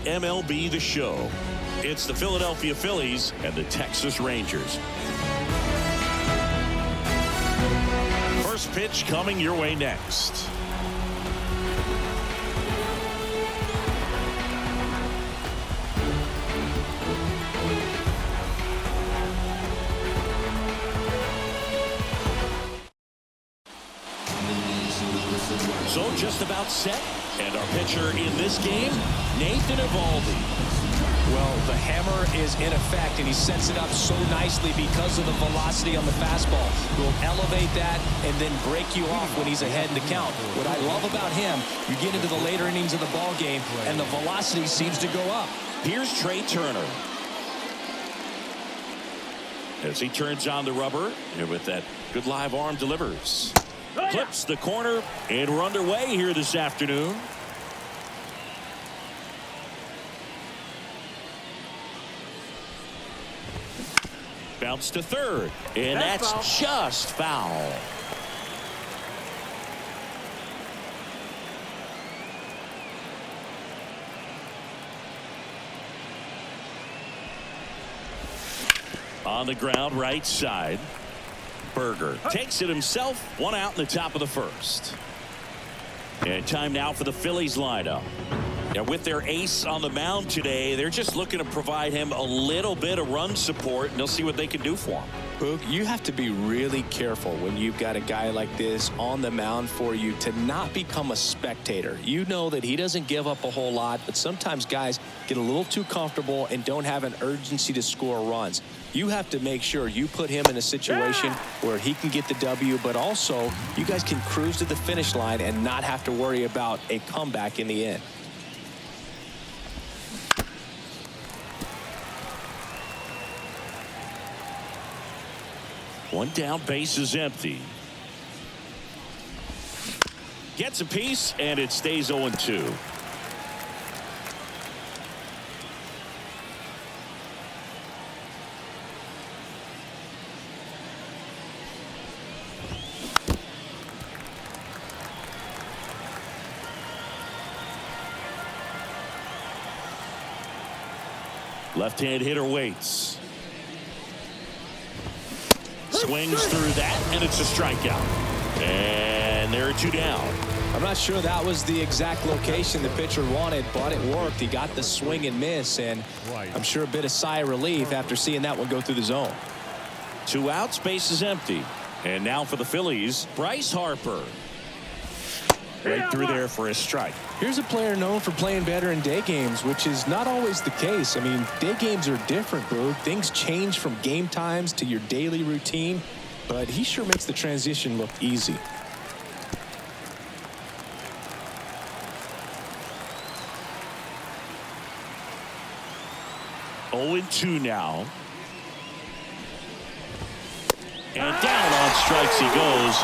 MLB The Show. It's the Philadelphia Phillies and the Texas Rangers. First pitch coming your way next. So just about set. And our pitcher in this game, Nathan Eovaldi. Well, the hammer is in effect, and he sets it up so nicely because of the velocity on the fastball. He'll elevate that and then break you off when he's ahead in the count. What I love about him, you get into the later innings of the ball game, and the velocity seems to go up. Here's Trey Turner. As he turns on the rubber, and with that good live arm delivers. Clips the corner, and we're underway here this afternoon. Bounce to third, and that's foul. Just foul. On the ground, right side. Berger takes it himself. One out in the top of the first. And time now for the Phillies lineup. And with their ace on the mound today, they're just looking to provide him a little bit of run support, and they'll see what they can do for him. Boog, you have to be really careful when you've got a guy like this on the mound for you to not become a spectator. You know that he doesn't give up a whole lot, but sometimes guys get a little too comfortable and don't have an urgency to score runs. You have to make sure you put him in a situation where he can get the W, but also you guys can cruise to the finish line and not have to worry about a comeback in the end. One down, base is empty. Gets a piece, and it stays 0-2. Left-hand hitter waits. Swings through that, and it's a strikeout. And there are two down. I'm not sure that was the exact location the pitcher wanted, but it worked. He got the swing and miss, and I'm sure a bit of sigh of relief after seeing that one go through the zone. 2 outs, base is empty. And now for the Phillies, Bryce Harper. Right through there for a strike. Here's a player known for playing better in day games, which is not always the case. I mean, day games are different, bro. Things change from game times to your daily routine, but he sure makes the transition look easy. Oh, 2 now. And down on strikes he goes.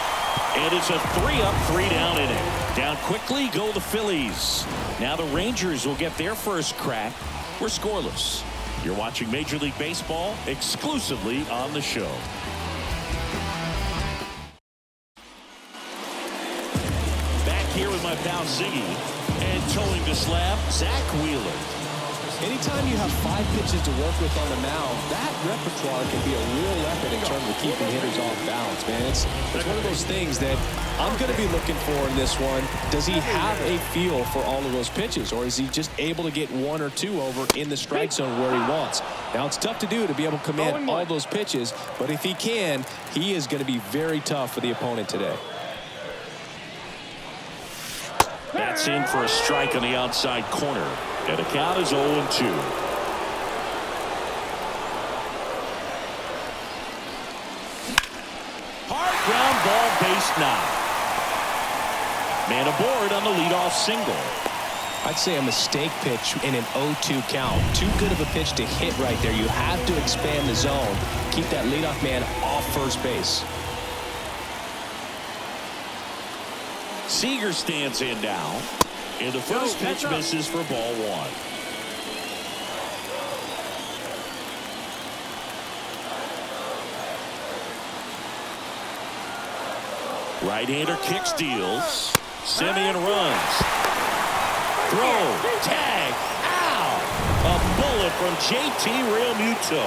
And it's a 3-up, 3-down inning. Down quickly go the Phillies. Now the Rangers will get their first crack. We're scoreless. You're watching Major League Baseball exclusively on the show. Back here with my pal Ziggy. And towing the slab, Zach Wheeler. Anytime you have 5 pitches to work with on the mound, that repertoire can be a real weapon in terms of keeping hitters off balance, man. It's one of those things that I'm going to be looking for in this one. Does he have a feel for all of those pitches, or is he just able to get 1 or 2 over in the strike zone where he wants? Now, it's tough to do to be able to command all those pitches, but if he can, he is going to be very tough for the opponent today. That's in for a strike on the outside corner. And the count is 0-2. Hard ground ball, base knock. Man aboard on the leadoff single. I'd say a mistake pitch in an 0-2 count. Too good of a pitch to hit right there. You have to expand the zone. Keep that leadoff man off first base. Seager stands in now. And the first pitch misses for ball 1. Right-hander kicks, deals. Simeon runs. Throw. Tag. Out. from JT Realmuto.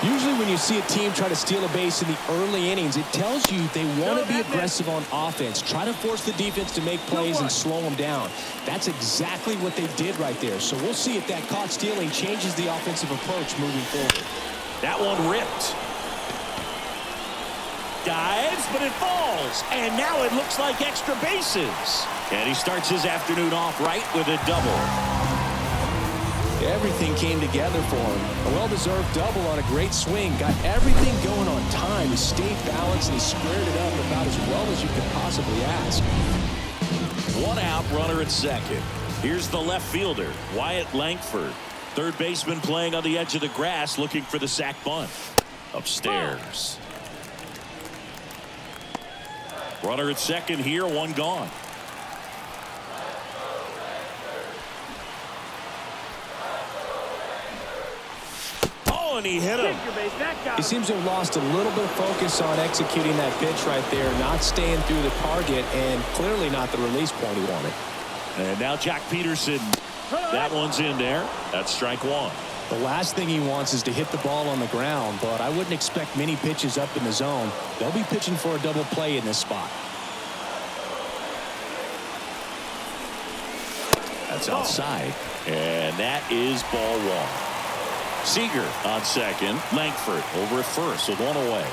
Usually when you see a team try to steal a base in the early innings, it tells you they want to be aggressive on offense. Try to force the defense to make plays and slow them down. That's exactly what they did right there. So we'll see if that caught stealing changes the offensive approach moving forward. That one ripped. Dives, but it falls. And now it looks like extra bases. And he starts his afternoon off right with a double. Everything came together for him. A well-deserved double on a great swing. Got everything going on time. He stayed balanced and he squared it up about as well as you could possibly ask. One out, runner at second. Here's the left fielder, Wyatt Langford. Third baseman playing on the edge of the grass looking for the sac bunt. Upstairs. Runner at second here, one gone. And he hit him. He seems to have lost a little bit of focus on executing that pitch right there, not staying through the target, and clearly not the release point he wanted. And now Jack Peterson. That one's in there. That's strike one. The last thing he wants is to hit the ball on the ground, but I wouldn't expect many pitches up in the zone. They'll be pitching for a double play in this spot. That's outside. And that is ball one. Seager on second. Langford over at first with one away.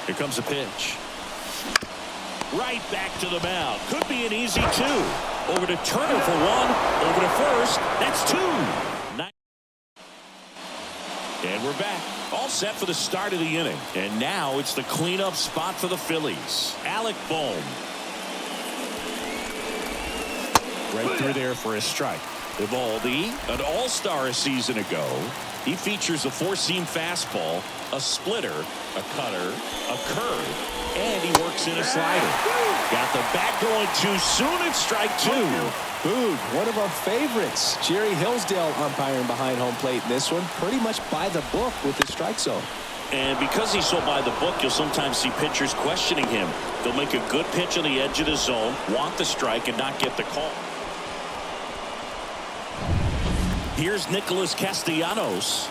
Here comes a pitch. Right back to the mound. Could be an easy two. Over to Turner for one. Over to first. That's two. And we're back. All set for the start of the inning. And now it's the cleanup spot for the Phillies. Alec Bohm. Right through there for a strike. Evaldi, an all-star a season ago. He features a four-seam fastball, a splitter, a cutter, a curve, and he works in a slider. Got the bat going too soon at strike two. Boog, one of our favorites. Jerry Hillsdale umpiring behind home plate in this one. Pretty much by the book with the strike zone. And because he's so by the book, you'll sometimes see pitchers questioning him. They'll make a good pitch on the edge of the zone, want the strike, and not get the call. Here's Nicholas Castellanos.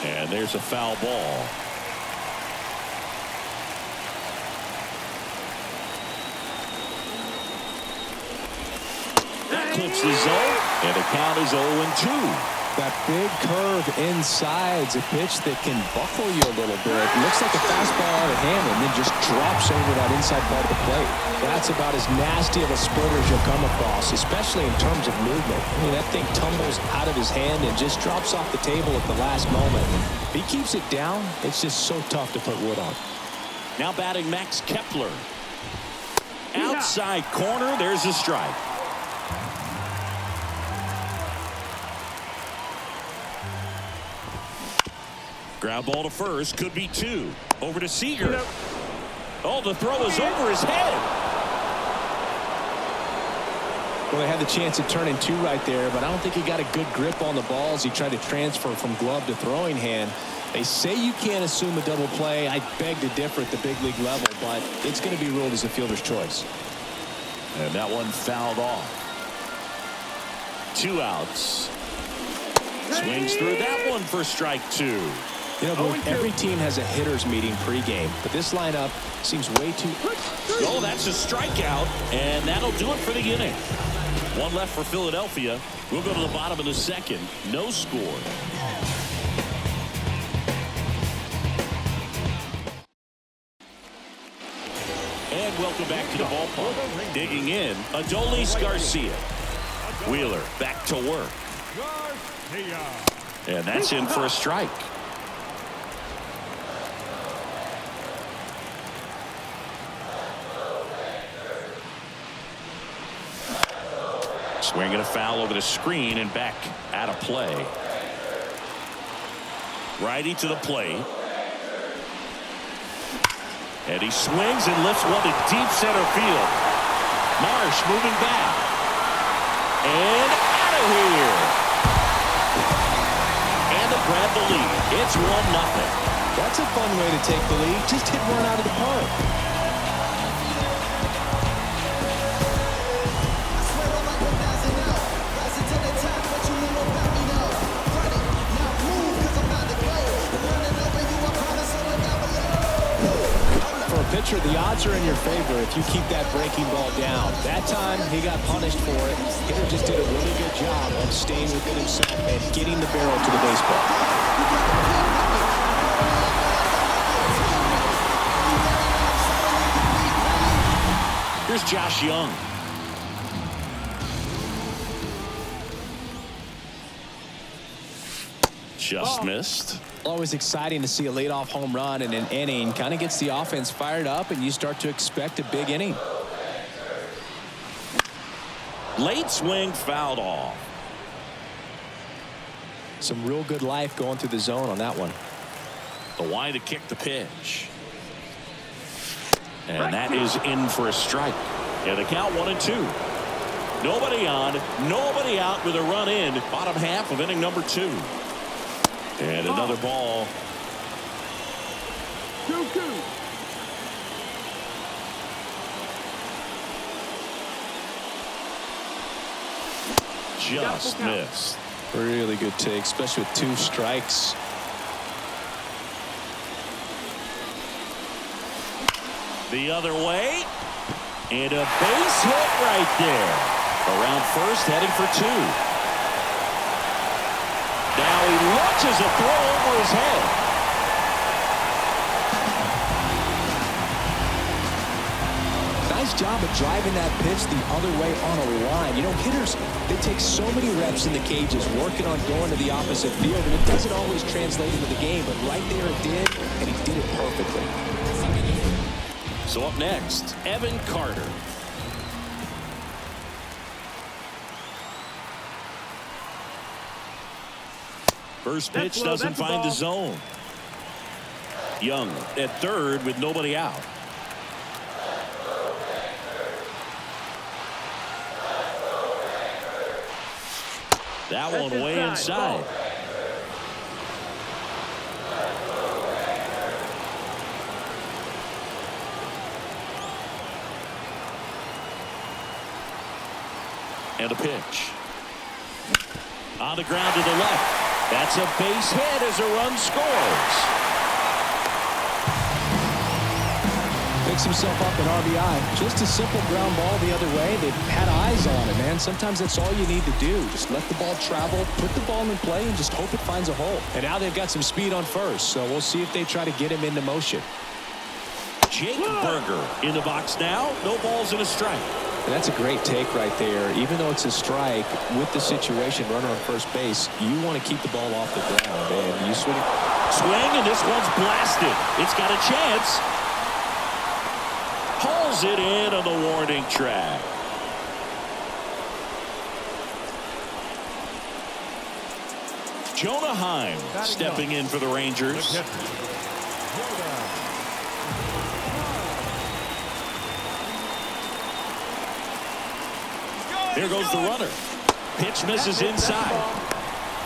And there's a foul ball. That clips the zone, and the count is 0-2. That big curve inside's a pitch that can buckle you a little bit. It looks like a fastball out of hand and then just drops over that inside part of the plate. That's about as nasty of a splitter as you'll come across, especially in terms of movement. I mean, that thing tumbles out of his hand and just drops off the table at the last moment. If he keeps it down, it's just so tough to put wood on. Now batting Max Kepler. Outside corner, there's a strike. Ground ball to first, could be two. Over to Seager. Oh, the throw is over his head. Well, they had the chance of turning two right there, but I don't think he got a good grip on the ball as he tried to transfer from glove to throwing hand. They say you can't assume a double play. I beg to differ at the big league level, but it's going to be ruled as a fielder's choice. And that one fouled off. 2 outs. Swings through that one for strike two. You know, every team has a hitters meeting pregame, but this lineup seems way too... Oh, that's a strikeout, and that'll do it for the inning. One left for Philadelphia. We'll go to the bottom of the second. No score. And welcome back to the ballpark. Digging in, Adolis Garcia. Wheeler back to work. And that's in for a strike. Swinging a foul over the screen and back out of play. Righty to the plate. And he swings and lifts one to deep center field. Marsh moving back. And out of here. grab the lead. It's 1-0. That's a fun way to take the lead. Just hit one out of the park. Pitcher, the odds are in your favor if you keep that breaking ball down. That time, he got punished for it. Hitter just did a really good job of staying within himself and getting the barrel to the baseball. Here's Josh Young. Just missed. Always exciting to see a leadoff home run in an inning. Kind of gets the offense fired up, and you start to expect a big inning. Late swing fouled off. Some real good life going through the zone on that one. The wide to kick the pitch. And that is in for a strike. Yeah, the count 1-2. Nobody on, nobody out with a run in. Bottom half of inning number 2. And another ball. 2-2. Just missed. Really good take, especially with 2 strikes. The other way. And a base hit right there. Around first, heading for 2. Now he launches a throw over his head. Nice job of driving that pitch the other way on a line. You know, hitters, they take so many reps in the cages working on going to the opposite field, and it doesn't always translate into the game, but right there it did, and he did it perfectly. So up next, Evan Carter. First pitch doesn't find the zone. Young at third with nobody out. That one way inside. And a pitch. On the ground to the left. That's a base hit as a run scores. Picks himself up an RBI. Just a simple ground ball the other way. They've had eyes on it, man. Sometimes that's all you need to do. Just let the ball travel, put the ball in play, and just hope it finds a hole. And now they've got some speed on first, so we'll see if they try to get him into motion. Jake Berger in the box now. No balls and a strike. And that's a great take right there. Even though it's a strike, with the situation, runner on first base, you want to keep the ball off the ground. And you swing, and this one's blasted. It's got a chance. Pulls it in on the warning track. Jonah Heim stepping in for the Rangers. Here goes the runner. Pitch misses inside.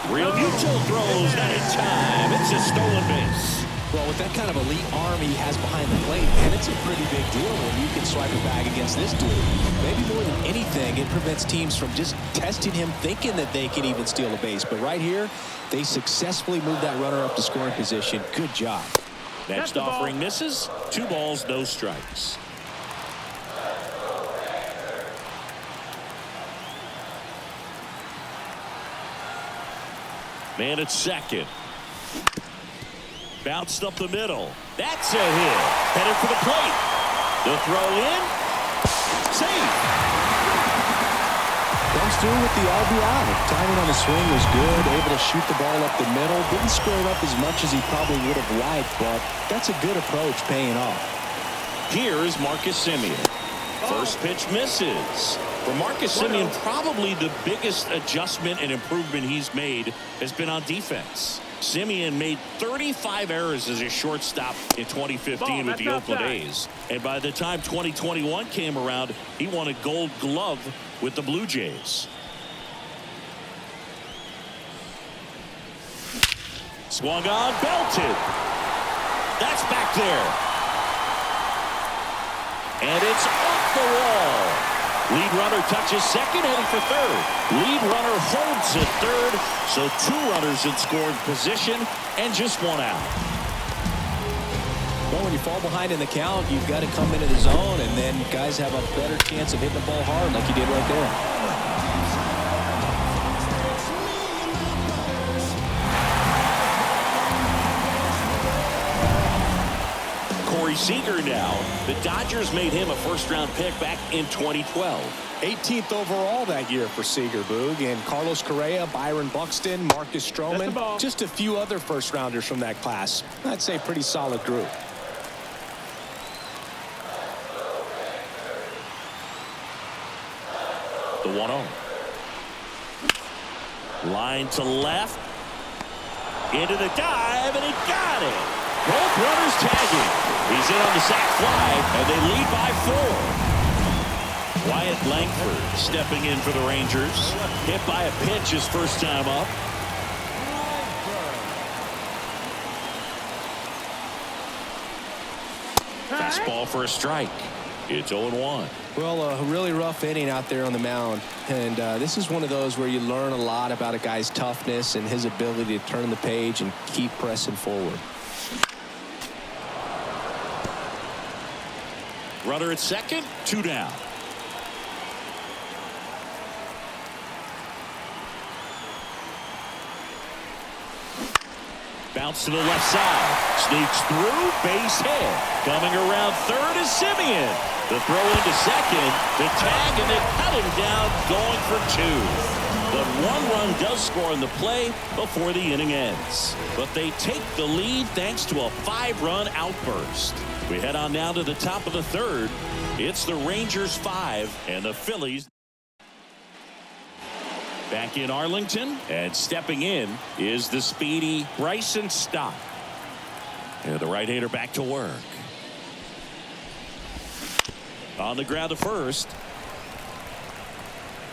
Real Mutual throws that in time. It's a stolen base. Well, with that kind of elite arm he has behind the plate, and it's a pretty big deal when you can swipe a bag against this dude. Maybe more than anything, it prevents teams from just testing him, thinking that they can even steal a base. But right here, they successfully moved that runner up to scoring position. Good job. Next offering misses. 2 balls, no strikes. Man at second. Bounced up the middle. That's a hit. Headed for the plate. The throw in. Safe. Comes through with the RBI. Timing on the swing was good. Able to shoot the ball up the middle. Didn't square it up as much as he probably would have liked, but that's a good approach paying off. Here's Marcus Semien. First pitch misses. For Marcus Semien, probably the biggest adjustment and improvement he's made has been on defense. Semien made 35 errors as a shortstop in 2015 with the Oakland A's. And by the time 2021 came around, he won a Gold Glove with the Blue Jays. Swung on, belted. That's back there. And it's off the wall. Lead runner touches second, heading for third. Lead runner holds at third, so 2 runners in scoring position and just 1 out. Well, when you fall behind in the count, you've got to come into the zone, and then guys have a better chance of hitting the ball hard like you did right there. Seager now. The Dodgers made him a first-round pick back in 2012. 18th overall that year for Seager, Boog. And Carlos Correa, Byron Buxton, Marcus Stroman, just a few other first-rounders from that class. I'd say pretty solid group. The 1-0. Line to left. Into the dive, and he got it. Both runners tagging. He's in on the sac fly, and they lead by 4. Wyatt Langford stepping in for the Rangers. Hit by a pitch his first time up. Fastball for a strike. It's 0-1. Well, a really rough inning out there on the mound. And this is one of those where you learn a lot about a guy's toughness and his ability to turn the page and keep pressing forward. Runner at second, 2 down. Bounce to the left side. Sneaks through, base hit. Coming around third is Simeon. The throw into second, the tag, and they cut him down, going for 2. But 1 run does score in the play before the inning ends. But they take the lead thanks to a 5-run outburst. We head on now to the top of the third. It's the Rangers 5 and the Phillies. Back in Arlington, and stepping in is the speedy Bryson Stott. And the right-hander back to work. On the ground to first.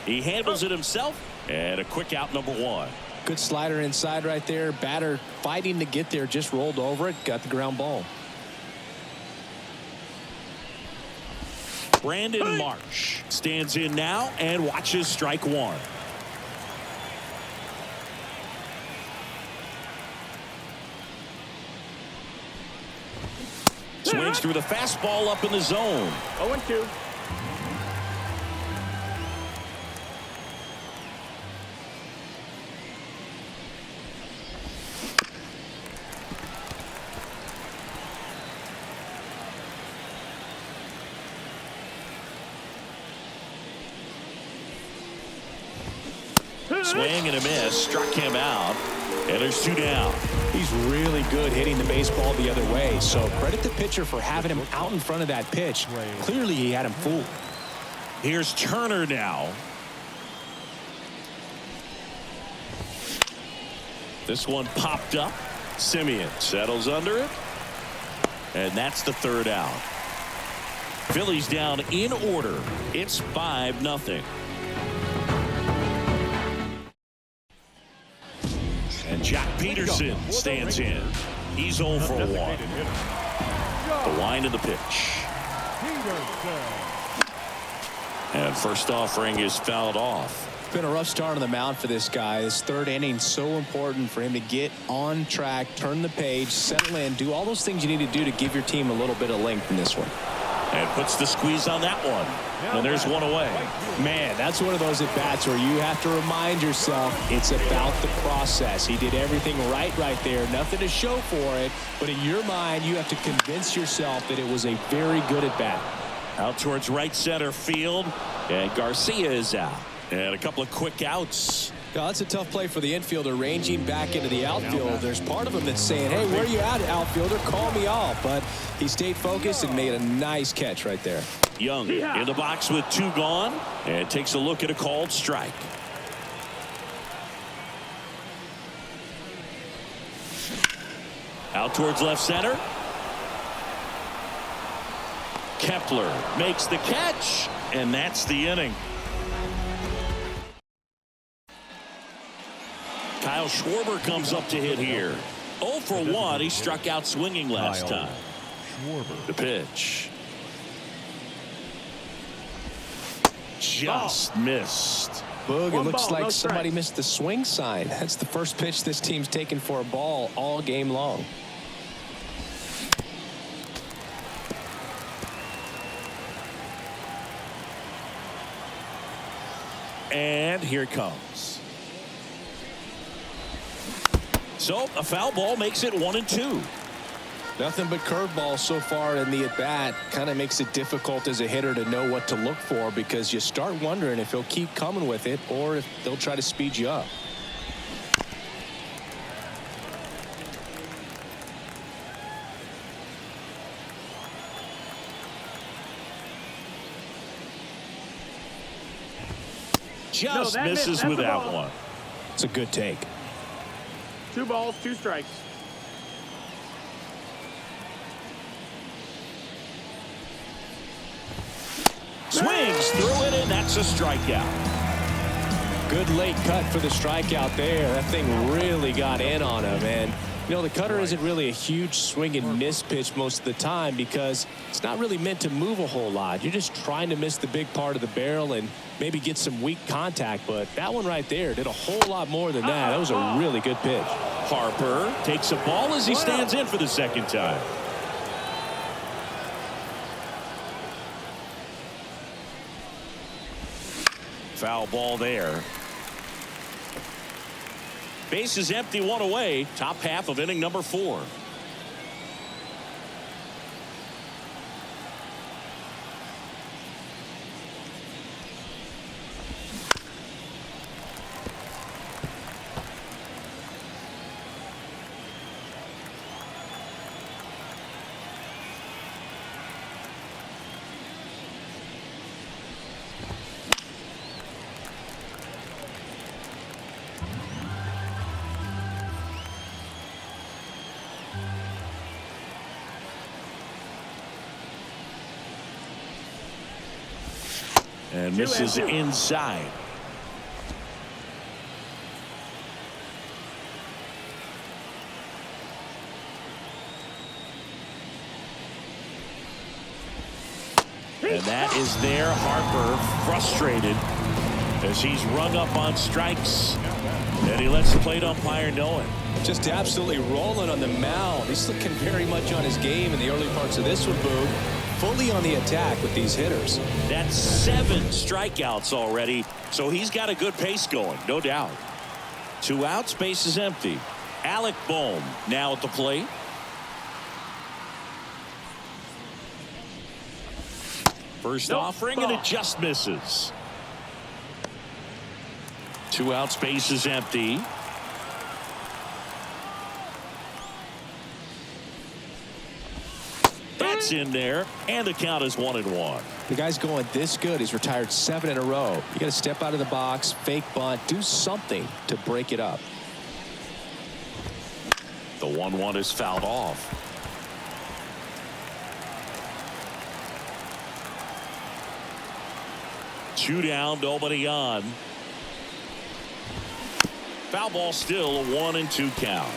He handles it himself, and a quick out, number 1. Good slider inside right there. Batter fighting to get there, just rolled over it, got the ground ball. Brandon Marsh stands in now and watches strike 1. Swings through the fastball up in the zone. 0-2. Swing and a miss, struck him out, and there's 2 down. He's really good hitting the baseball the other way, so credit the pitcher for having him out in front of that pitch. Clearly he had him fooled. Here's Turner now. This one popped up. Simeon settles under it, and that's the 3rd out. Phillies down in order. It's 5-0. And Jack Peterson stands in. He's 0 for 1. The line of the pitch. And first offering is fouled off. It's been a rough start on the mound for this guy. This 3rd inning, so important for him to get on track, turn the page, settle in, do all those things you need to do to give your team a little bit of length in this one. And puts the squeeze on that one. And there's 1 away. Man, that's one of those at-bats where you have to remind yourself it's about the process. He did everything right there. Nothing to show for it. But in your mind, you have to convince yourself that it was a very good at-bat. Out towards right center field. And Garcia is out. And a couple of quick outs. Yeah, that's a tough play for the infielder, ranging back into the outfield. There's part of him that's saying, hey, where are you at, outfielder? Call me off. But he stayed focused and made a nice catch right there. Young in the box with 2 gone, and takes a look at a called strike. Out towards left center. Kepler makes the catch, and that's the inning. Kyle Schwarber comes up to hit here. 0 for 1. He struck out swinging last time. The pitch. Just missed. Boog, it looks like somebody missed the swing sign. That's the first pitch this team's taken for a ball all game long. And here it comes. So a foul ball makes it 1-2. Nothing but curveballs so far in the at-bat. Kind of makes it difficult as a hitter to know what to look for, because you start wondering if he'll keep coming with it or if they'll try to speed you up. Just misses with that one. It's a good take. 2 balls, 2 strikes. Swings through it, and that's a strikeout. Good late cut for the strikeout there. That thing really got in on him. And, you know, the cutter isn't really a huge swing and miss pitch most of the time because it's not really meant to move a whole lot. You're just trying to miss the big part of the barrel and maybe get some weak contact. But that one right there did a whole lot more than that. That was a really good pitch. Harper takes a ball as he stands in for the second time. Foul ball there. Base is empty, 1 away. Top half of inning number 4. And misses inside. And that is there. Harper frustrated as he's rung up on strikes. And he lets the plate umpire know it. Just absolutely rolling on the mound. He's looking very much on his game in the early parts of this one, Boog. Fully on the attack with these hitters. That's 7 strikeouts already, so he's got a good pace going, no doubt. 2 outs, base is empty. Alec Bohm now at the plate. First offering, and it just misses. 2 outs, base is empty. That's in there, and the count is 1-1. The guy's going this good. He's retired 7 in a row. You got to step out of the box, fake bunt, do something to break it up. The 1-1 is fouled off. Two down, nobody on. Foul ball still, a 1-2 count.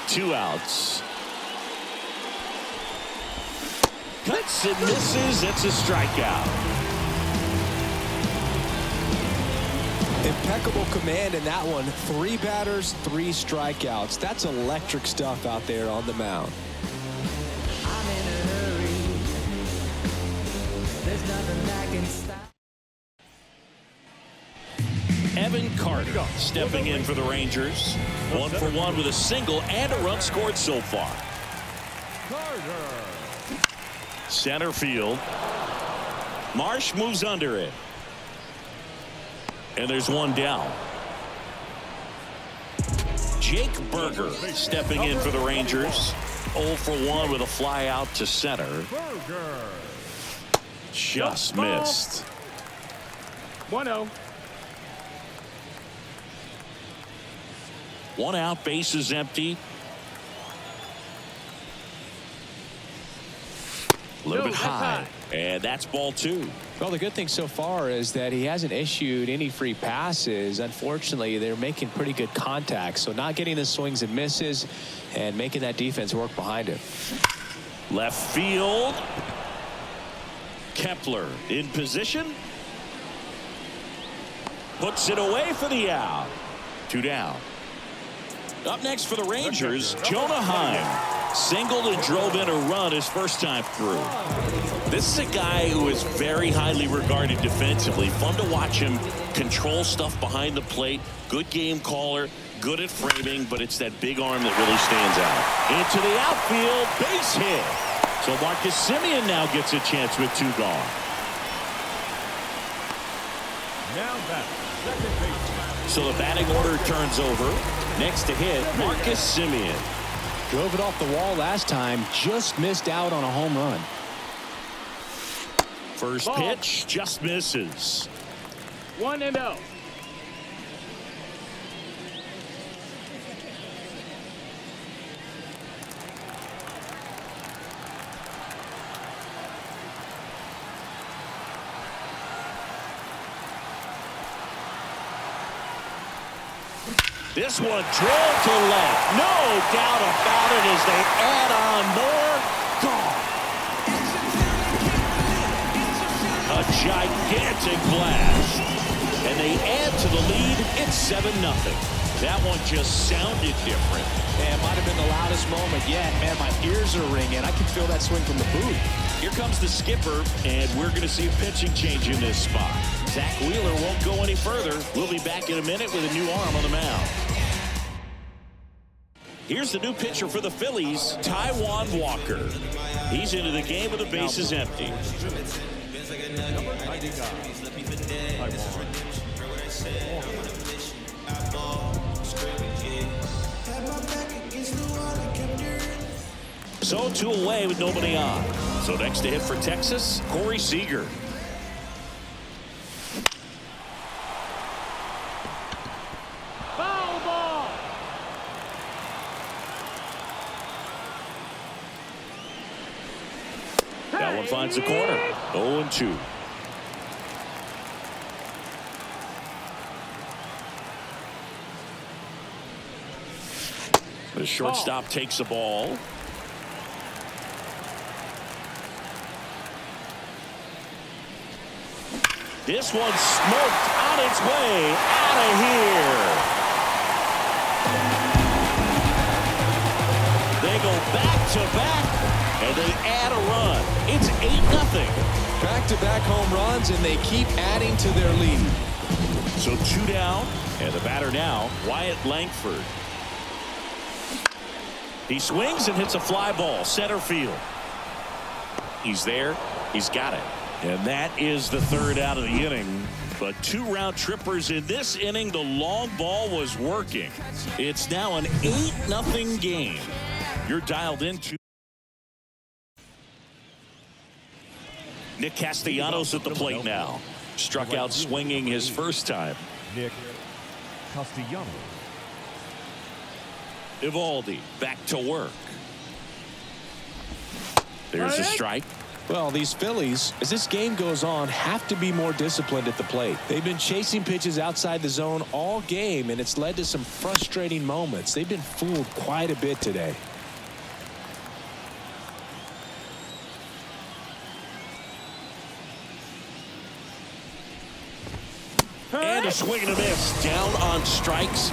Two outs. Cuts and misses. It's a strikeout. Impeccable command in that one. 3 batters, 3 strikeouts. That's electric stuff out there on the mound. I'm in a hurry. There's nothing that can stop. Evan Carter stepping in for the Rangers. 1 for 1 with a single and a run scored so far. Center field. Marsh moves under it. And there's 1 down. Jake Berger stepping in for the Rangers. 0 for 1 with a fly out to center. Just missed. 1-0. 1 out, base is empty. A little No, bit that's high. And that's ball 2. Well, the good thing so far is that he hasn't issued any free passes. Unfortunately, they're making pretty good contact. So not getting the swings and misses and making that defense work behind him. Left field. Kepler in position. Puts it away for the out. 2 down. Up next for the Rangers, Jonah Heim. Singled and drove in a run his first time through. This is a guy who is very highly regarded defensively. Fun to watch him control stuff behind the plate. Good game caller, good at framing, but it's that big arm that really stands out. Into the outfield, base hit. So Marcus Semien now gets a chance with 2 gone. Now back, second base. So the batting order turns over. Next to hit, Marcus Semien. Drove it off the wall last time, just missed out on a home run. First pitch just misses. 1-0. This one drilled to left. No doubt about it as they add on more. Gone. A gigantic blast. And they add to the lead. It's 7-0. That one just sounded different. Man, might have been the loudest moment yet. Man, my ears are ringing. I can feel that swing from the booth. Here comes the skipper, and we're going to see a pitching change in this spot. Zach Wheeler won't go any further. We'll be back in a minute with a new arm on the mound. Here's the new pitcher for the Phillies, Taijuan Walker. He's into the game with the bases empty. Number 99, Taijuan. So 2 away with nobody on. So next to hit for Texas, Corey Seager. Foul ball. That one finds the corner. 0-2. The shortstop takes the ball. This one smoked on its way out of here. They go back to back and they add a run. It's 8-0. Back-to-back home runs, and they keep adding to their lead. So 2 down, and the batter now, Wyatt Langford. He swings and hits a fly ball, center field. He's there. He's got it. And that is the 3rd out of the inning. But 2 round trippers in this inning. The long ball was working. It's now an 8-0 game. You're dialed into Nick Castellanos at the plate now. Struck out swinging his first time. Nick Castellanos. Evaldi back to work. There's a strike. Well, these Phillies, as this game goes on, have to be more disciplined at the plate. They've been chasing pitches outside the zone all game, and it's led to some frustrating moments. They've been fooled quite a bit today. And a swing and a miss. Down on strikes.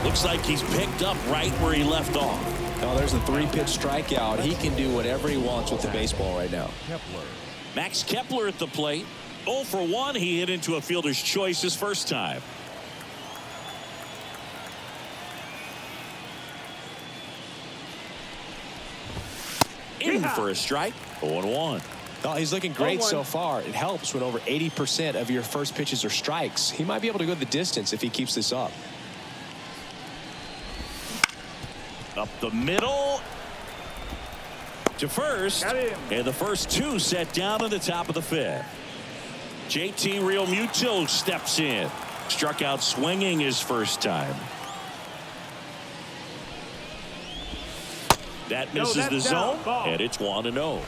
Looks like he's picked up right where he left off. Oh, there's a 3-pitch strikeout. He can do whatever he wants with the baseball right now. Kepler. Max Kepler at the plate. 0 for 1. He hit into a fielder's choice his first time. In for a strike. 0-1. Oh, he's looking great so far. It helps when over 80% of your first pitches are strikes. He might be able to go the distance if he keeps this up. Up the middle to first, and the first 2 set down at the top of the 5th. JT Realmuto steps in. Struck out swinging his first time. That misses the zone, and it's 1-0.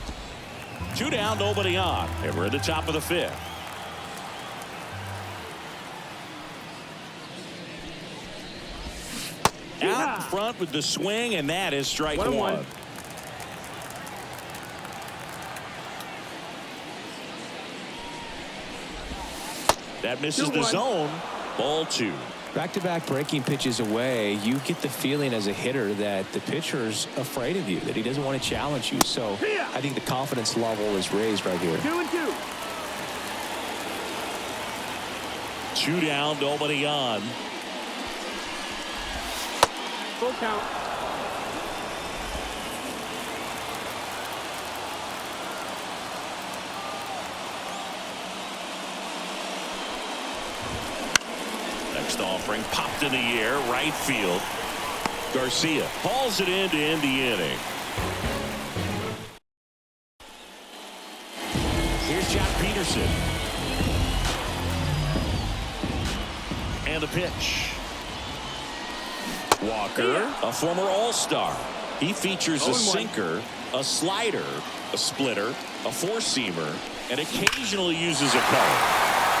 2 down, nobody on, and we're at the top of the 5th. Out front with the swing, and that is strike 1. That misses the zone. Ball 2. Back-to-back breaking pitches away, you get the feeling as a hitter that the pitcher's afraid of you, that he doesn't want to challenge you. So I think the confidence level is raised right here. 2-2. 2 down, nobody on. Full count. Next offering popped in the air, right field. Garcia hauls it in to end the inning. Here's Jack Peterson. And the pitch. Walker, a former All-Star. He features a sinker, a slider, a splitter, a four-seamer, and occasionally uses a cutter.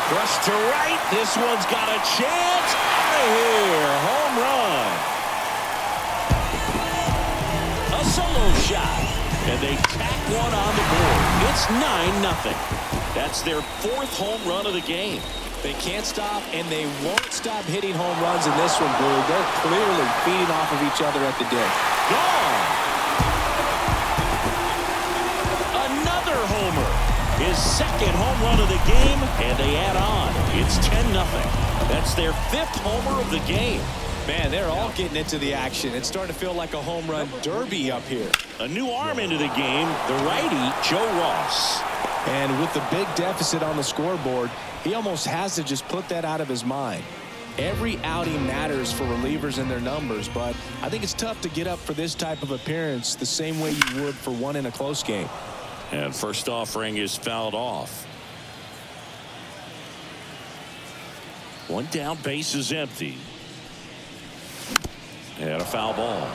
Brush to right. This one's got a chance. Out of here. Home run. A solo shot. And they tack one on the board. It's 9-0. That's their 4th home run of the game. They can't stop, and they won't stop hitting home runs in this one, Blue. They're clearly feeding off of each other at the dick. Gone. Another homer. His 2nd home run of the game, and they add on. It's 10-0. That's their 5th homer of the game. Man, they're all getting into the action. It's starting to feel like a home run derby up here. A new arm into the game, the righty, Joe Ross. And with the big deficit on the scoreboard, he almost has to just put that out of his mind. Every outing matters for relievers and their numbers, but I think it's tough to get up for this type of appearance the same way you would for one in a close game. And first offering is fouled off. 1 down, base is empty. And a foul ball.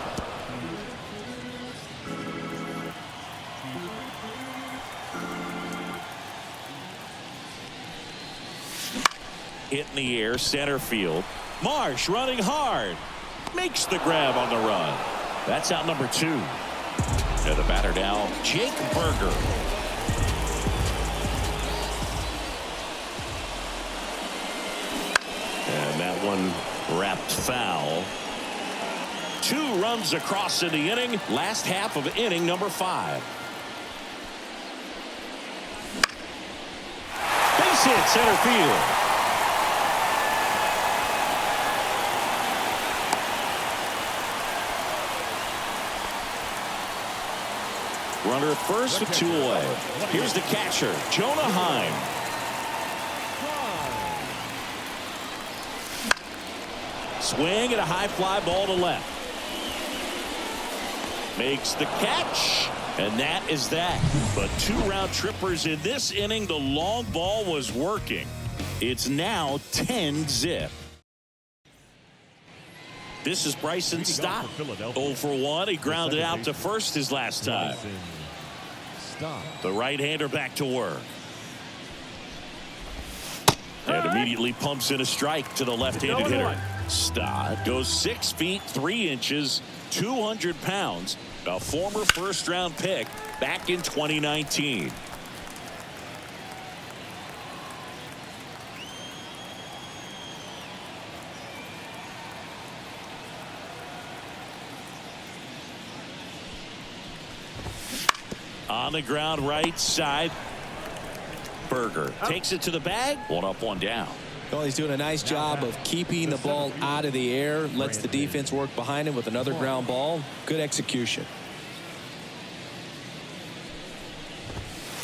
Hit in the air, center field. Marsh running hard. Makes the grab on the run. That's out number 2. And the batter now, Jake Berger. And that one wrapped foul. 2 runs across in the inning. Last half of inning number 5. Base hit, center field. Runner at first with 2 away. Here's the catcher, Jonah Heim. Swing and a high fly ball to left. Makes the catch, and that is that. But 2 round trippers in this inning. The long ball was working. It's now 10-0. This is Bryson Stott. 0 for 1. He grounded out to first his last time. The right-hander back to work. And immediately pumps in a strike to the left-handed hitter. Stott goes 6 feet 3 inches, 200 pounds. A former first-round pick back in 2019. On the ground, right side. Berger takes it to the bag. 1 up, 1 down. Well, he's doing a nice job of keeping the ball out of the air. Lets the defense work behind him with another ground ball. Good execution.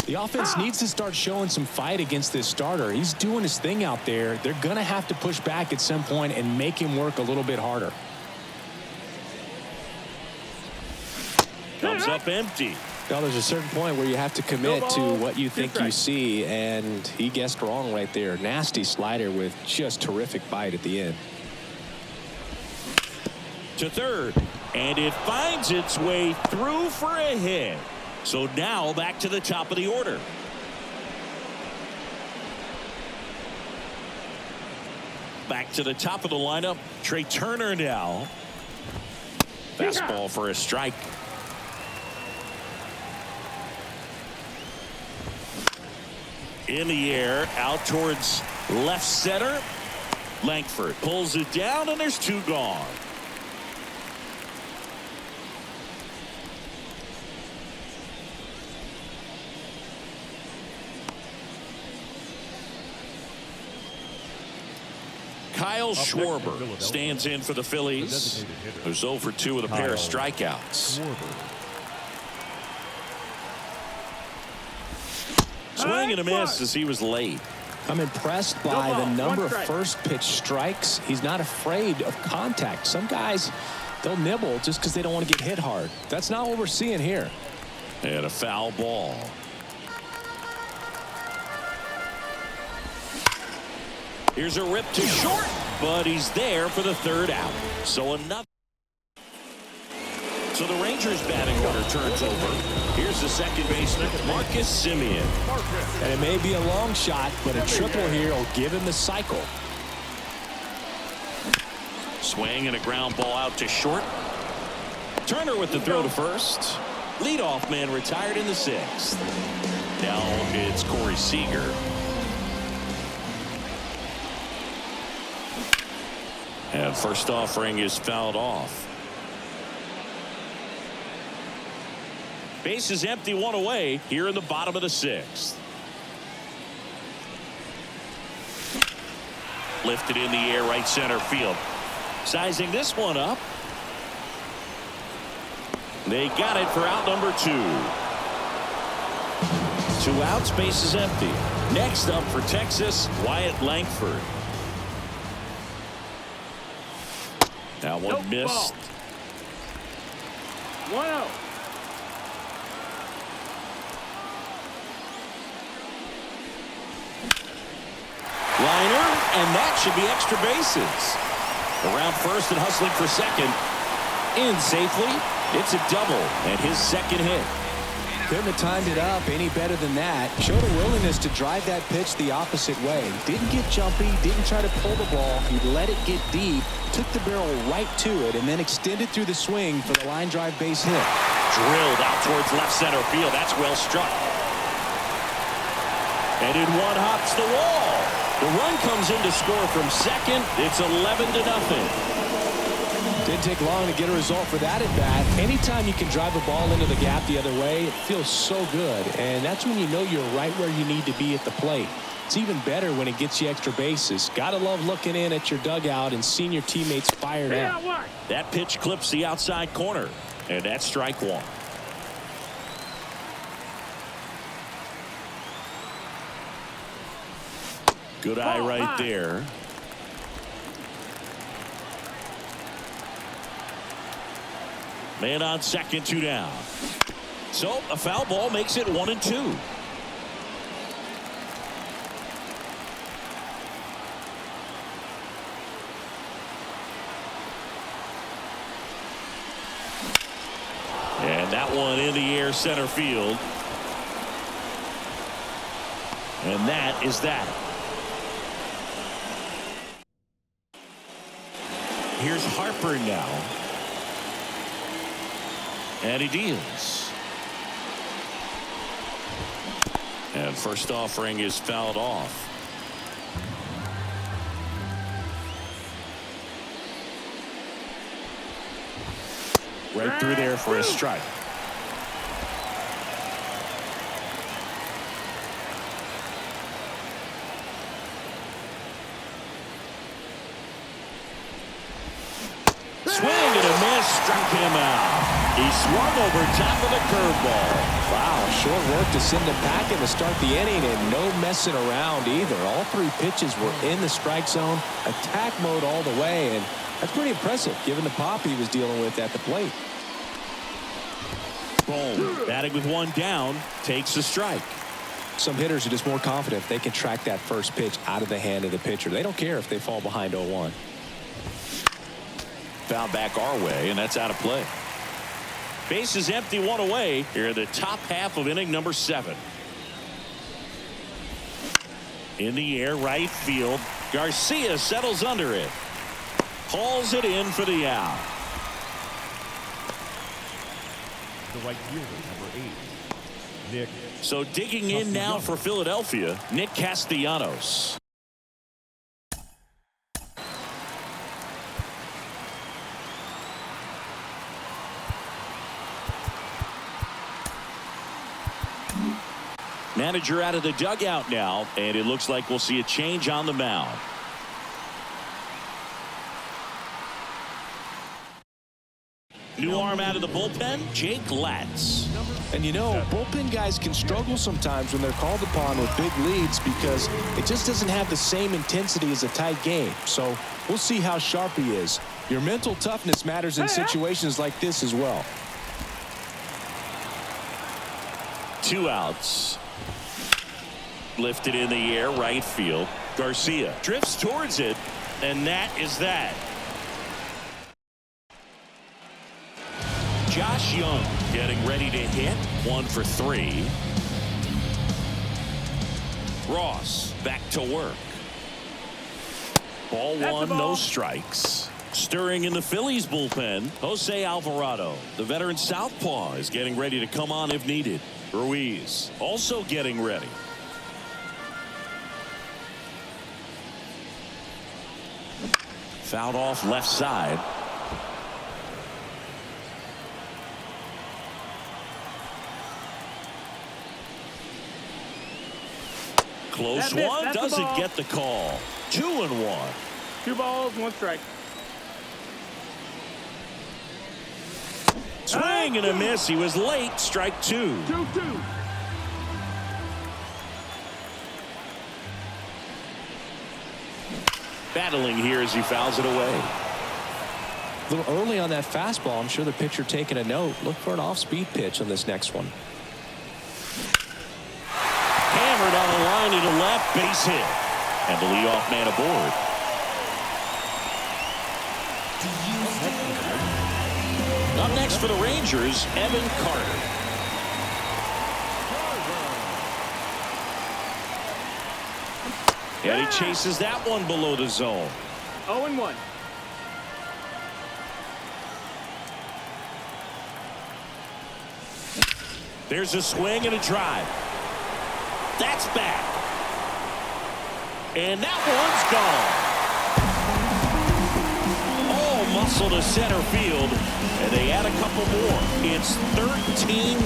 The offense needs to start showing some fight against this starter. He's doing his thing out there. They're going to have to push back at some point and make him work a little bit harder. Comes up empty. Well, there's a certain point where you have to commit to what you think you see, and he guessed wrong right there. Nasty slider with just terrific bite at the end. To third, and it finds its way through for a hit. So now back to the top of the order. Back to the top of the lineup, Trey Turner now. Fastball for a strike. In the air, out towards left center. Langford pulls it down, and there's 2 gone. Kyle Schwarber stands in for the Phillies, who's 0 for 2 with a pair of strikeouts. Swing and a miss as he was late. I'm impressed by the number of first pitch strikes. He's not afraid of contact. Some guys, they'll nibble just because they don't want to get hit hard. That's not what we're seeing here. And a foul ball. Here's a rip to short, but he's there for the 3rd out. So another. So the Rangers batting order turns over. Here's the second baseman, Marcus Semien. And it may be a long shot, but a triple here will give him the cycle. Swing and a ground ball out to short. Turner with the throw to first. Leadoff man retired in the 6th. Now it's Corey Seager. And first offering is fouled off. Base is empty, 1 away here in the bottom of the 6th. Lifted in the air, right center field. Sizing this one up. They got it for out number 2. 2 outs, base is empty. Next up for Texas, Wyatt Langford. That one missed. 1-0. Liner, and that should be extra bases. Around first and hustling for second. In safely. It's a double and his 2nd hit. Couldn't have timed it up any better than that. Showed a willingness to drive that pitch the opposite way. Didn't get jumpy, didn't try to pull the ball. He let it get deep, took the barrel right to it, and then extended through the swing for the line drive base hit. Drilled out towards left center field. That's well struck. And in one hops the wall. The run comes in to score from second. It's 11-0. Didn't take long to get a result for that at bat. Anytime you can drive a ball into the gap the other way, it feels so good. And that's when you know you're right where you need to be at the plate. It's even better when it gets you extra bases. Gotta love looking in at your dugout and seeing your teammates fired up. That pitch clips the outside corner. And that's strike 1. Good eye right there. Man on second, 2 down. So a foul ball makes it 1-2. And that one in the air center field. And that is that. Here's Harper now. And he deals. And first offering is fouled off. Right through there for a strike. Swing and a miss, struck him out. He swung over top of the curveball. Wow, short work to send him packing to start the inning, and no messing around either. All 3 pitches were in the strike zone, attack mode all the way, and that's pretty impressive given the pop he was dealing with at the plate. Boom. Batting with 1 down, takes the strike. Some hitters are just more confident they can track that first pitch out of the hand of the pitcher. They don't care if they fall behind 0-1. Foul back our way, and that's out of play. Base is empty, one away here in the top half of inning number 7. In the air, right field. Garcia settles under it. Hauls it in for the out. The right fielder, number 8, Nick. So digging in now for Philadelphia, Nick Castellanos. Manager out of the dugout now, and it looks like we'll see a change on the mound. New arm out of the bullpen, Jake Latz. And you know, bullpen guys can struggle sometimes when they're called upon with big leads because it just doesn't have the same intensity as a tight game. So we'll see how sharp he is. Your mental toughness matters in situations like this as well. 2 outs. Lifted in the air, right field. Garcia drifts towards it, and that is that. Josh Young getting ready to hit. 1 for 3. Ross back to work. Ball 1, no strikes. Stirring in the Phillies bullpen, Jose Alvarado. The veteran southpaw is getting ready to come on if needed. Ruiz also getting ready. Fouled off left side. Close one, doesn't get the call. 2-1. 2 balls, 1 strike. Swing and a miss. He was late. Strike 2. 2-2. Battling here as he fouls it away. A little early on that fastball. I'm sure the pitcher taking a note. Look for an off-speed pitch on this next one. Hammered on the line into left, base hit. And the leadoff man aboard. Up next for the Rangers, Evan Carter. And he chases that one below the zone. 0-1. There's a swing and a drive. That's back. And that one's gone. All muscle to center field. And they add a couple more. It's 13-0.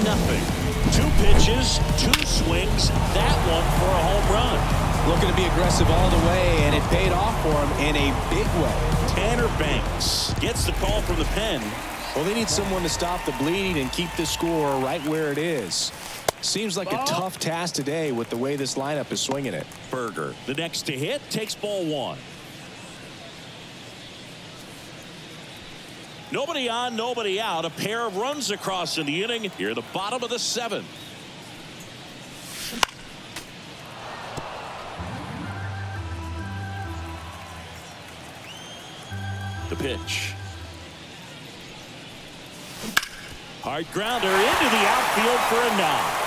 2 pitches, 2 swings. That one for a home run. Looking to be aggressive all the way, and it paid off for him in a big way. Tanner Banks gets the call from the pen. Well, they need someone to stop the bleeding and keep the score right where it is. Seems like a tough task today with the way this lineup is swinging it. Berger, the next to hit, takes ball 1. Nobody on, nobody out. A pair of runs across in the inning. Here, the bottom of the 7th. The pitch. Hard grounder into the outfield for a knock.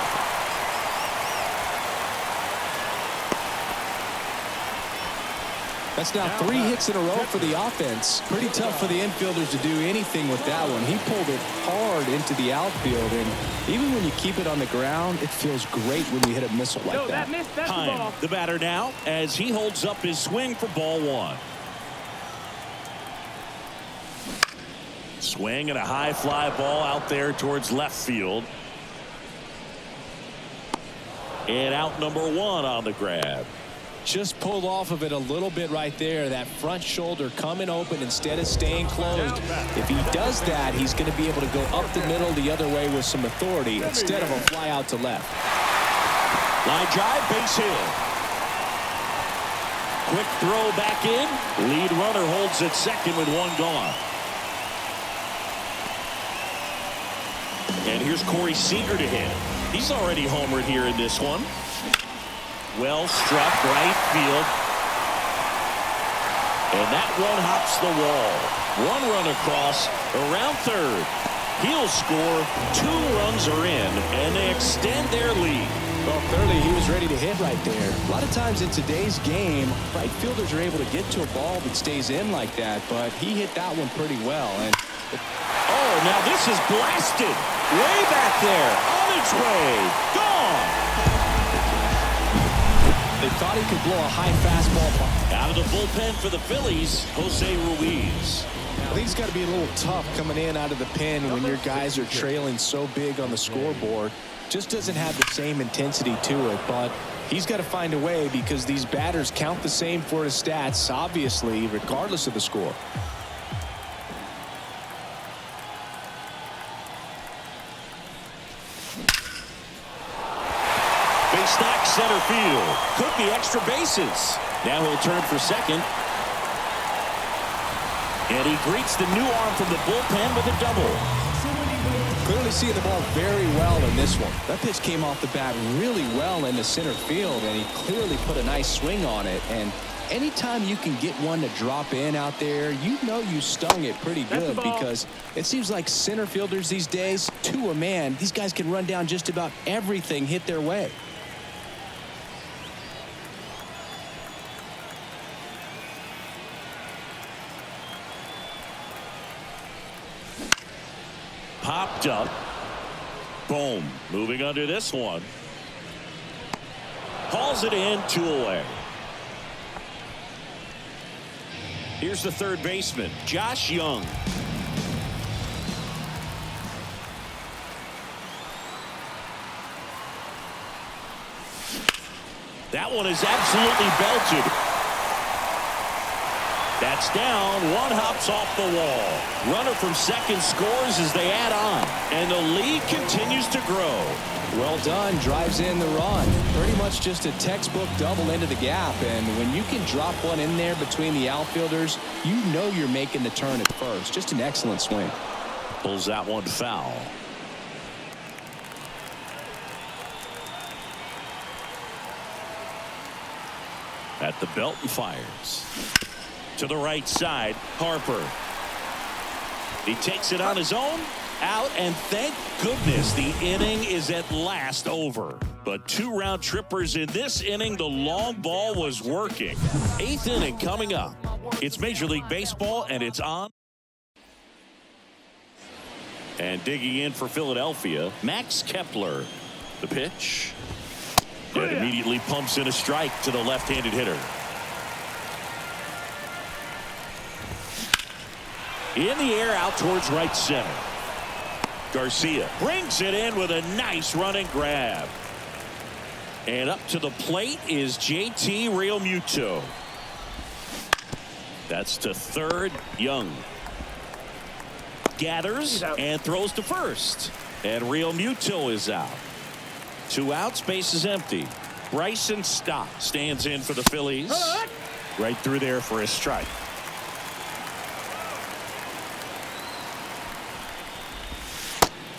That's now 3 hits in a row for the offense. Pretty tough for the infielders to do anything with that one. He pulled it hard into the outfield, and even when you keep it on the ground, it feels great when you hit a missile like that. That's the ball. The batter now as he holds up his swing for ball 1. Swing and a high fly ball out there towards left field. And out number 1 on the grab. Just pulled off of it a little bit right there. That front shoulder coming open instead of staying closed. If he does that, he's going to be able to go up the middle the other way with some authority instead of a fly out to left. Line drive, base hit. Quick throw back in. Lead runner holds at second with 1 gone. And here's Corey Seager to hit. He's already homered here in this one. Well struck right field. And that one hops the wall. 1 run across around third. He'll score. 2 runs are in, and they extend their lead. Well, clearly he was ready to hit right there. A lot of times in today's game, right fielders are able to get to a ball that stays in like that, but he hit that one pretty well. And oh, now this is blasted. Way back there. On its way. Gone. they thought he could blow a high fastball. Out of the bullpen for the Phillies, Jose Ruiz. I think it's got to be a little tough coming in out of the pen when your guys are trailing so big on the scoreboard. Just doesn't have the same intensity to it, but he's got to find a way because these batters count the same for his stats, obviously, regardless of the score. Base stack center field. Could be extra bases. Now he'll turn for second. And he greets the new arm from the bullpen with a double. Clearly seeing the ball very well in this one. That pitch came off the bat really well in the center field, and he clearly put a nice swing on it. And anytime you can get one to drop in out there, you know you stung it pretty good, because it seems like center fielders these days, to a man, these guys can run down just about everything hit their way. Popped up. Boom. Moving under this one. Hauls it in, 2 away. Here's the third baseman, Josh Young. That one is absolutely belted. That's down. One hops off the wall. Runner from second scores as they add on. And the lead continues to grow. Well done. Drives in the run. Pretty much just a textbook double into the gap. And when you can drop one in there between the outfielders, you know you're making the turn at first. Just an excellent swing. Pulls that one foul. At the belt and fires. To the right side, Harper. He takes it on his own, out, and thank goodness the inning is at last over. But 2 round trippers in this inning, the long ball was working. 8th inning coming up. It's Major League Baseball, and it's on. And digging in for Philadelphia, Max Kepler. The pitch. And immediately pumps in a strike to the left-handed hitter. In the air out towards right center. Garcia brings it in with a nice running grab. And up to the plate is JT Realmuto. That's to third. Young gathers and throws to first. And Realmuto is out. 2 outs, base is empty. Bryson Stott stands in for the Phillies. Right through there for a strike.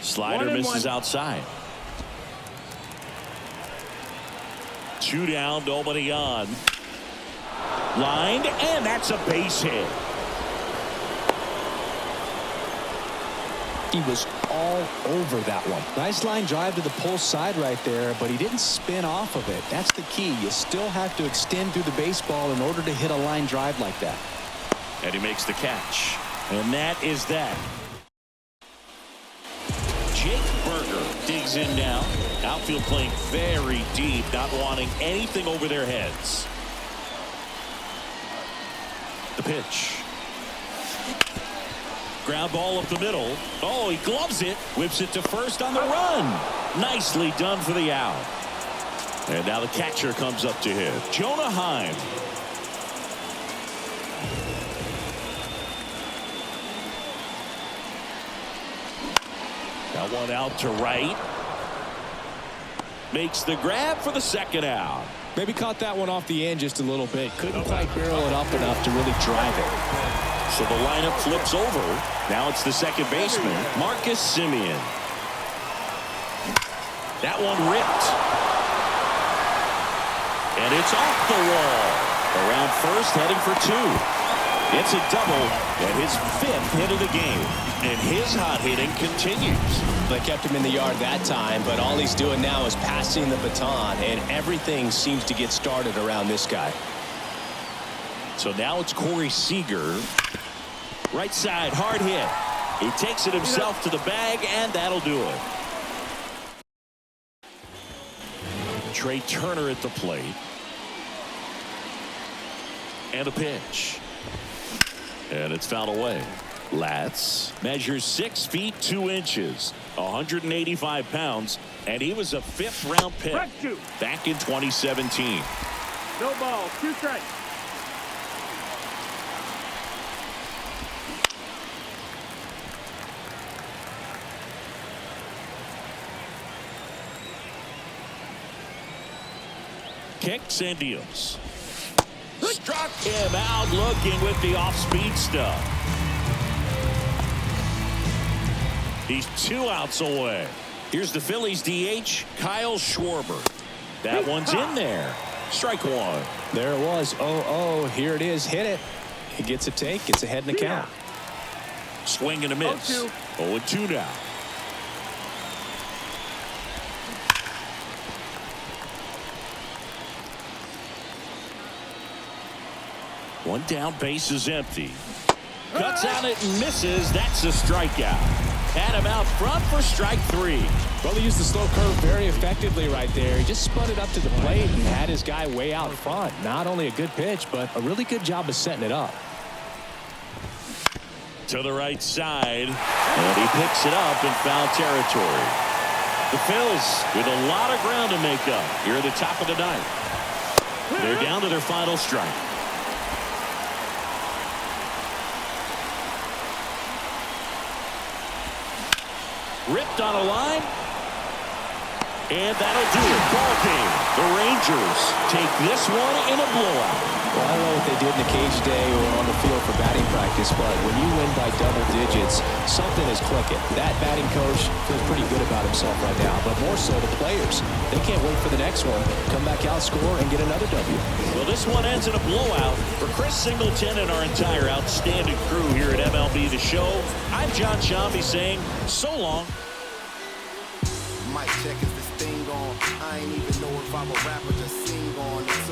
Slider misses outside. 2 down, nobody on. Lined, and that's a base hit. He was all over that one. Nice line drive to the pull side right there, but he didn't spin off of it. That's the key. You still have to extend through the baseball in order to hit a line drive like that. And he makes the catch. And that is that. Jake Berger digs in now. Outfield playing very deep, not wanting anything over their heads. The pitch. Ground ball up the middle. Oh, he gloves it. Whips it to first on the run. Nicely done for the out. And now the catcher comes up to him. Jonah Heim. That one out to right. Makes the grab for the second out. Maybe caught that one off the end just a little bit. Couldn't quite barrel it up enough to really drive it. So the lineup flips over. Now it's the second baseman, Marcus Semien. That one ripped. And it's off the wall. Around first, heading for 2. It's a double and his 5th hit of the game. And his hot hitting continues. They kept him in the yard that time, but all he's doing now is passing the baton, and everything seems to get started around this guy. So now it's Corey Seager. Right side, hard hit. He takes it himself to the bag, and that'll do it. Trey Turner at the plate. And a pitch. And it's fouled away. Latz measures 6 feet 2 inches, 185 pounds, and he was a 5th-round pick back in 2017. No ball, 2 strikes. Kicks and deals. Struck him out looking with the off-speed stuff. He's 2 outs away. Here's the Phillies DH, Kyle Schwarber. That one's in there. Strike 1. There it was. 0-0. Here it is. Hit it. He gets a take. Gets ahead in the count. Swing and a miss. 0-2 now. One down, base is empty. Cuts out it and misses. That's a strikeout. Had him out front for strike 3. Well, he used the slow curve very effectively right there. He just spun it up to the plate and had his guy way out front. Not only a good pitch, but a really good job of setting it up. To the right side, and he picks it up in foul territory. The Phils with a lot of ground to make up here at the top of the 9th. They're down to their final strike. Ripped on a line. And that'll do it. Ball game. The Rangers take this one in a blowout. Well, I don't know what they did in the cage today or on the field for batting practice, but when you win by double digits, something is clicking. That batting coach feels pretty good about himself right now, but more so the players. They can't wait for the next one. Come back out, score, and get another W. Well, this one ends in a blowout. For Chris Singleton and our entire outstanding crew here at MLB The Show, I'm John Shambi saying so long. Mic check, is this thing on? I ain't even know if I'm a rapper, just sing on. It's